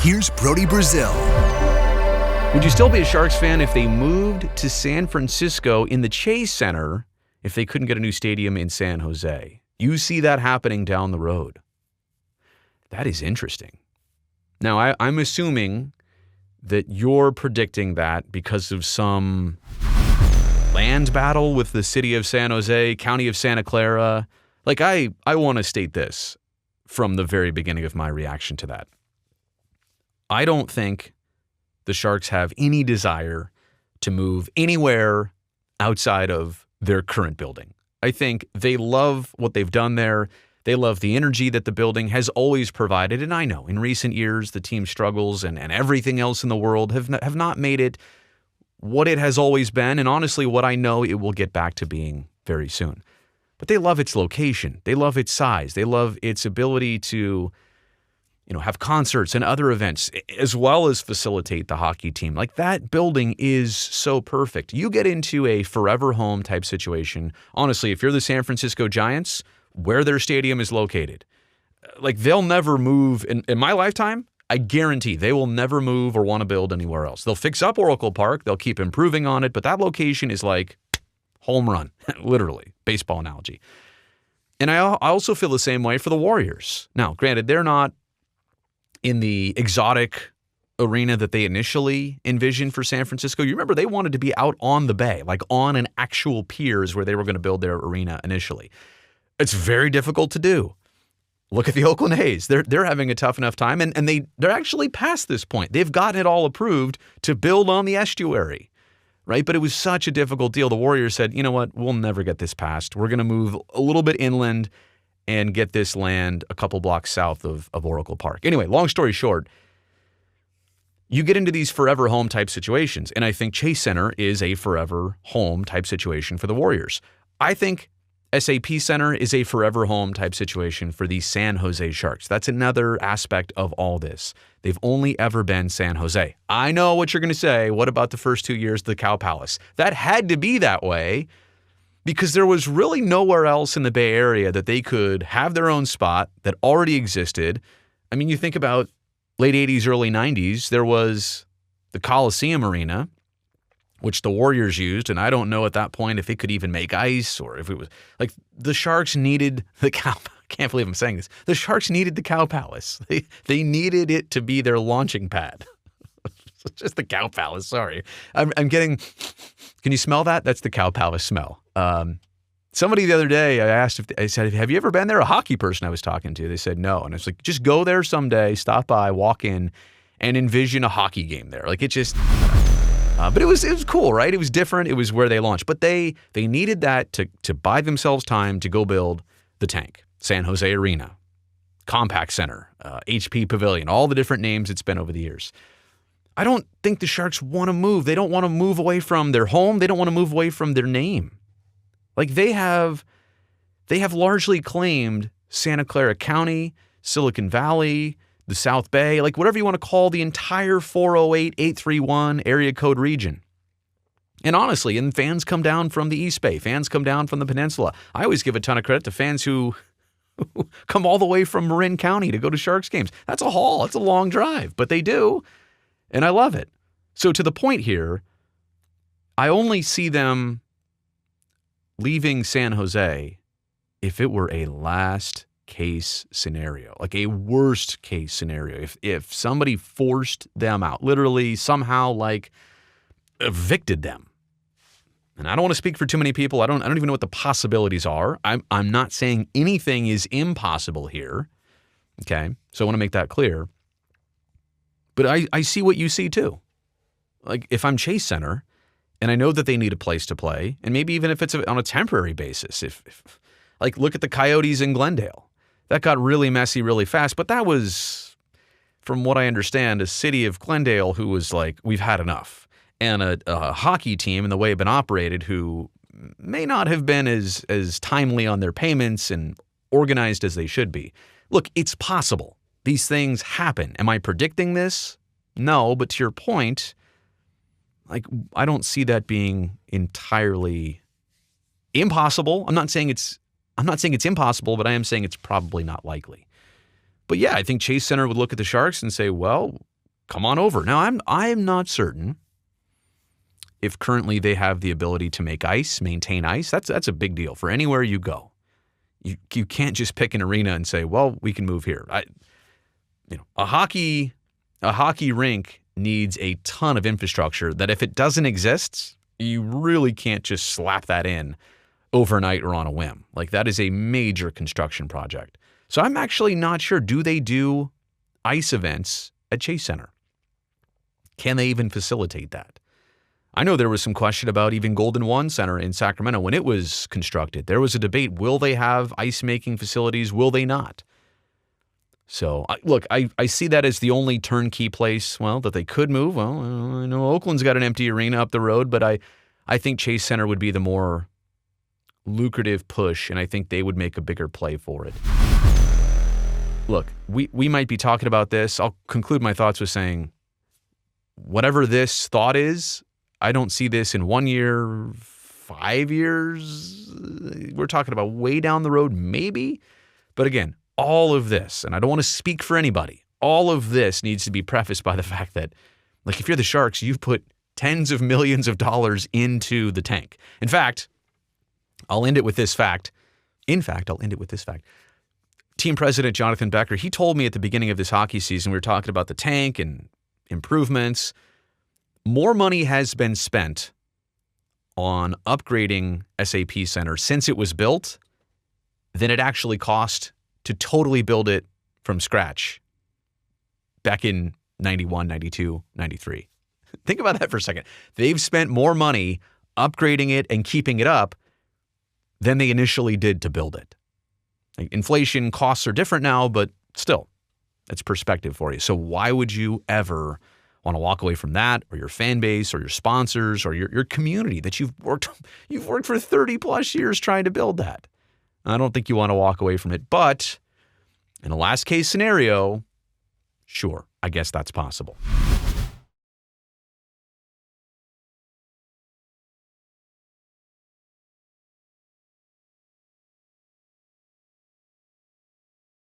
Here's Brody Brazil. Would you still be a Sharks fan if they moved to San Francisco in the Chase Center if they couldn't get a new stadium in San Jose? You see that happening down the road. That is interesting. Now, I'm assuming that you're predicting that because of some land battle with the city of San Jose, county of Santa Clara. Like, I want to state this from the very beginning of my reaction to that. I don't think the Sharks have any desire to move anywhere outside of their current building. I think they love what they've done there. They love the energy that the building has always provided. And I know in recent years, the team struggles and everything else in the world have not made it what it has always been. And honestly, what I know it will get back to being very soon. But they love its location. They love its size. They love its ability to, have concerts and other events, as well as facilitate the hockey team. Like, that building is so perfect. You get into a forever home type situation. Honestly, if you're the San Francisco Giants, where their stadium is located, like, they'll never move. In my lifetime, I guarantee they will never move or want to build anywhere else. They'll fix up Oracle Park. They'll keep improving on it. But that location is like home run, literally, baseball analogy. And I also feel the same way for the Warriors. Now, granted, they're not in the exotic arena that they initially envisioned for San Francisco. You remember they wanted to be out on the bay, like on an actual piers where they were going to build their arena initially. It's very difficult to do. Look at the Oakland A's. They're having a tough enough time, and they're actually past this point. They've gotten it all approved to build on the estuary, right? But it was such a difficult deal. The Warriors said, you know what, we'll never get this passed. We're going to move a little bit inland and get this land a couple blocks south of Oracle Park. Anyway, long story short, you get into these forever home type situations, and I think Chase Center is a forever home type situation for the Warriors. I think SAP Center is a forever home type situation for the San Jose Sharks. That's another aspect of all this. They've only ever been San Jose. I know what you're going to say. What about the first 2 years of the Cow Palace? That had to be that way because there was really nowhere else in the Bay Area that they could have their own spot that already existed. I mean, you think about late 80s, early 90s, there was the Coliseum Arena, which the Warriors used, and I don't know at that point if it could even make ice or if it was like the Sharks needed the Cow. I can't believe I'm saying this. The Sharks needed the Cow Palace. They needed it to be their launching pad. Just the Cow Palace. Sorry, I'm getting. Can you smell that? That's the Cow Palace smell. Somebody the other day, I said, have you ever been there? A hockey person I was talking to. They said no, and I was like, just go there someday, stop by, walk in, and envision a hockey game there. Like, it just. But it was cool, right? It was different. It was where they launched. But they needed that to buy themselves time to go build the tank, San Jose Arena, Compaq Center, HP Pavilion, all the different names it's been over the years. I don't think the Sharks want to move. They don't want to move away from their home. They don't want to move away from their name. Like, they have largely claimed Santa Clara County, Silicon Valley, the South Bay, like whatever you want to call the entire 408-831 area code region. And honestly, and fans come down from the East Bay, fans come down from the peninsula. I always give a ton of credit to fans who come all the way from Marin County to go to Sharks games. That's a haul. It's a long drive, but they do, and I love it. So to the point here, I only see them leaving San Jose if it were a last case scenario, like a worst case scenario. If somebody forced them out, literally somehow like evicted them. And I don't want to speak for too many people. I don't even know what the possibilities are. I'm not saying anything is impossible here. Okay. So I want to make that clear. But I see what you see too. Like, if I'm Chase Center and I know that they need a place to play, and maybe even if it's on a temporary basis, if like, look at the Coyotes in Glendale. That got really messy really fast, but that was, from what I understand, a city of Glendale who was like, we've had enough. And a hockey team and the way it's been operated who may not have been as timely on their payments and organized as they should be. Look, it's possible. These things happen. Am I predicting this? No, but to your point, like, I don't see that being entirely impossible. I'm not saying it's impossible, but I am saying it's probably not likely. But yeah, I think Chase Center would look at the Sharks and say, well, come on over. Now, I am not certain if currently they have the ability to make ice, maintain ice. That's a big deal for anywhere you go. You can't just pick an arena and say, well, we can move here. A hockey rink needs a ton of infrastructure that if it doesn't exist, you really can't just slap that in overnight or on a whim. Like, that is a major construction project. So I'm actually not sure. Do they do ice events at Chase Center? Can they even facilitate that? I know there was some question about even Golden One Center in Sacramento when it was constructed. There was a debate. Will they have ice-making facilities? Will they not? So, look, I see that as the only turnkey place, well, that they could move. Well, I know Oakland's got an empty arena up the road, but I think Chase Center would be the more lucrative push, and I think they would make a bigger play for it. Look, we might be talking about this. I'll conclude my thoughts with saying, whatever this thought is, I don't see this in 1 year, 5 years. We're talking about way down the road, maybe. But again, all of this, and I don't want to speak for anybody, all of this needs to be prefaced by the fact that, like, if you're the Sharks, you've put tens of millions of dollars into the tank. In fact, I'll end it with this fact. Team president Jonathan Becker, he told me at the beginning of this hockey season, we were talking about the tank and improvements. More money has been spent on upgrading SAP Center since it was built than it actually cost to totally build it from scratch back in 91, 92, 93. Think about that for a second. They've spent more money upgrading it and keeping it up than they initially did to build it. Like, inflation costs are different now, but still, that's perspective for you. So why would you ever want to walk away from that, or your fan base, or your sponsors, or your community that you've worked for 30 plus years trying to build that? I don't think you want to walk away from it, but in a last case scenario, sure, I guess that's possible.